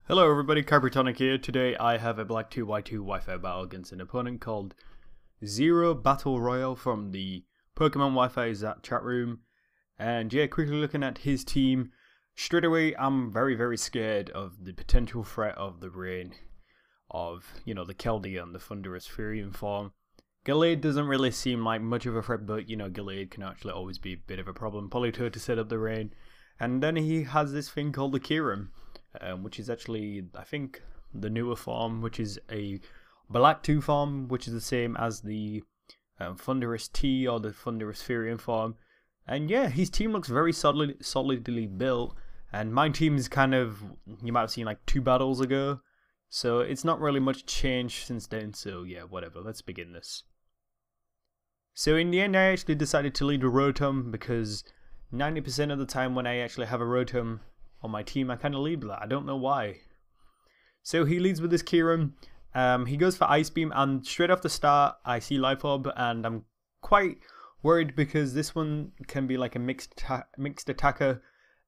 Hello everybody, Kyprotonic here. Today I have a Black 2x2 Wi-Fi battle against an opponent called ZeroBattle Royale from the PokemonWiFi chat room. And yeah, quickly looking at his team, straight away I'm very scared of the potential threat of the rain, of, the Keldeo, the Thunderous Furion form. Gallade doesn't really seem like much of a threat, but Gallade can actually always be a bit of a problem. Politoed to set up the rain. And then he has this thing called the Kyurem. Which is actually, I think, the newer form, which is a Black 2 form, which is the same as the Thunderous T or the Thunderous Furion form. And yeah, his team looks very solidly built, and my team is kind of, you might have seen like 2 battles ago, so it's not really much changed since then, so yeah, whatever, let's begin this. So in the end, I actually decided to lead a Rotom, because 90% of the time when I actually have a Rotom on my team, I kind of lead with that. I don't know why. So he leads with his Kyurem. He goes for Ice Beam, and straight off the start, I see Life Orb, and I'm quite worried because this one can be like a mixed attacker.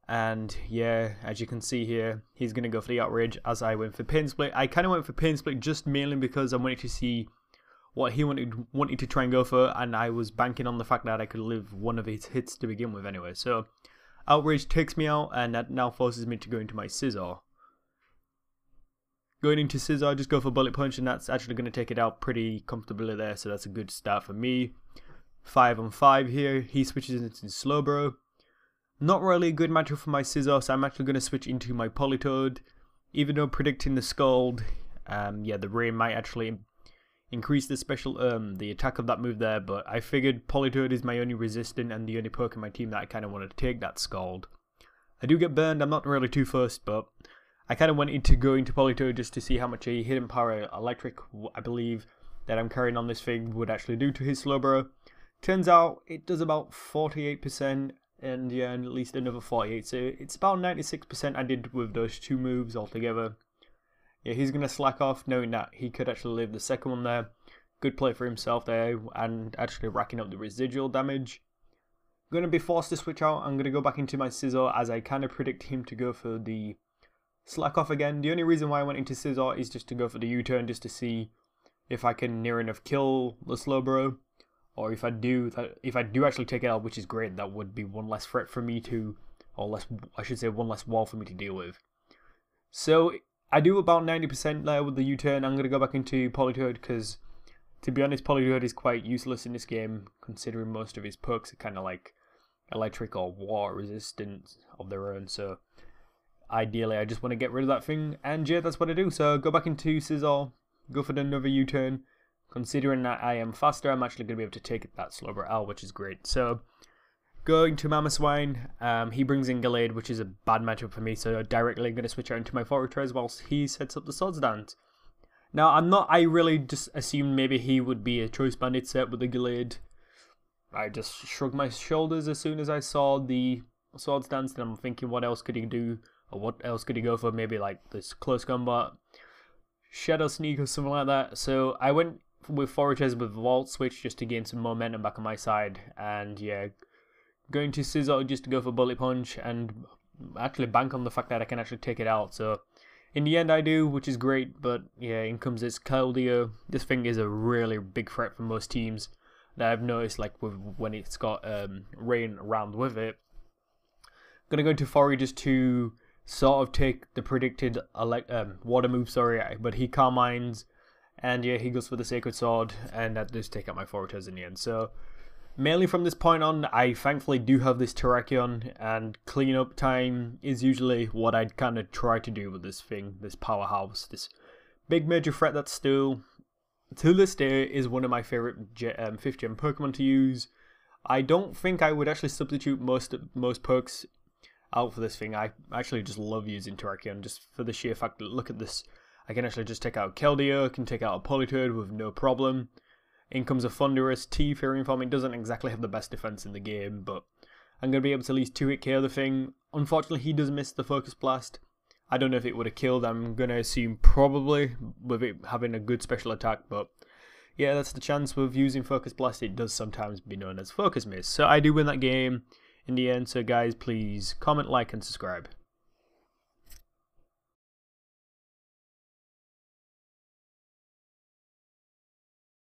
And yeah, as you can see here, he's going to go for the Outrage as I went for Pain Split. I kind of went for Pain Split just mainly because I wanted to see what he wanted to try and go for, and I was banking on the fact that I could live one of his hits to begin with anyway. So Outrage takes me out, and that now forces me to go into my Scizor. Going into Scizor, I just go for Bullet Punch, and that's actually going to take it out pretty comfortably there, so that's a good start for me. 5 on 5 here, he switches into Slowbro. Not really a good matchup for my Scizor, so I'm actually going to switch into my Politoed. Even though predicting the Scald, the rain might actually increase the the attack of that move there, but I figured Politoed is my only resistant and the only poke in my team that I kind of wanted to take that Scald. I do get burned, I'm not really too fussed, but I kind of wanted to go into Politoed just to see how much a Hidden Power Electric, I believe, that I'm carrying on this thing would actually do to his Slowbro. Turns out it does about 48%, and yeah, and at least another 48%, so it's about 96% I did with those 2 moves altogether. Yeah, he's going to slack off, knowing that he could actually live the second one there. Good play for himself there, and actually racking up the residual damage. I'm going to be forced to switch out. I'm going to go back into my Scizor, as I kind of predict him to go for the slack off again. The only reason why I went into Scizor is just to go for the U-turn, just to see if I can near enough kill the Slowbro. Or if I do actually take it out, which is great, that would be one less threat for me to, or less, I should say one less wall for me to deal with. So I do about 90% there with the U-turn. I'm going to go back into Politoed because, to be honest, Politoed is quite useless in this game, considering most of his pokes are kind of like electric or water resistant of their own. So ideally, I just want to get rid of that thing, and yeah, that's what I do. So go back into Scizor, go for another U-turn. Considering that I am faster, I'm actually going to be able to take that Slowbro out, which is great. So going to Mamoswine, he brings in Gallade, which is a bad matchup for me, so directly I'm going to switch out into my Fortress whilst he sets up the Swords Dance. Now, I really just assumed maybe he would be a Choice Bandit set with the Gallade. I just shrugged my shoulders as soon as I saw the Swords Dance, and I'm thinking, what else could he do, or what else could he go for? Maybe like this Close Combat, Shadow Sneak or something like that. So I went with Fortress with Vault Switch just to gain some momentum back on my side, and yeah, going to Scizor just to go for Bullet Punch and actually bank on the fact that I can actually take it out. So in the end I do, which is great, but yeah, in comes this Keldeo. This thing is a really big threat for most teams that I've noticed, like when it's got rain around with it. I'm gonna go into Fori just to sort of take the predicted water move, but he Carmines, and yeah, he goes for the Sacred Sword, and that does take out my Fortress in the end. So mainly from this point on, I thankfully do have this Terrakion, and cleanup time is usually what I'd kind of try to do with this thing, this powerhouse, this big major threat that still, to this day, is one of my favorite 5th gen Pokemon to use. I don't think I would actually substitute most pokes out for this thing. I actually just love using Terrakion, just for the sheer fact that, look at this, I can actually just take out Keldeo, I can take out a Politoed with no problem. In comes a Thunderous T Furion form. It doesn't exactly have the best defense in the game, but I'm going to be able to at least 2-hit KO the thing. Unfortunately, he does miss the Focus Blast. I don't know if it would have killed. I'm going to assume probably, with it having a good special attack, but yeah, that's the chance with using Focus Blast. It does sometimes be known as Focus Miss. So I do win that game in the end. So guys, please comment, like, and subscribe.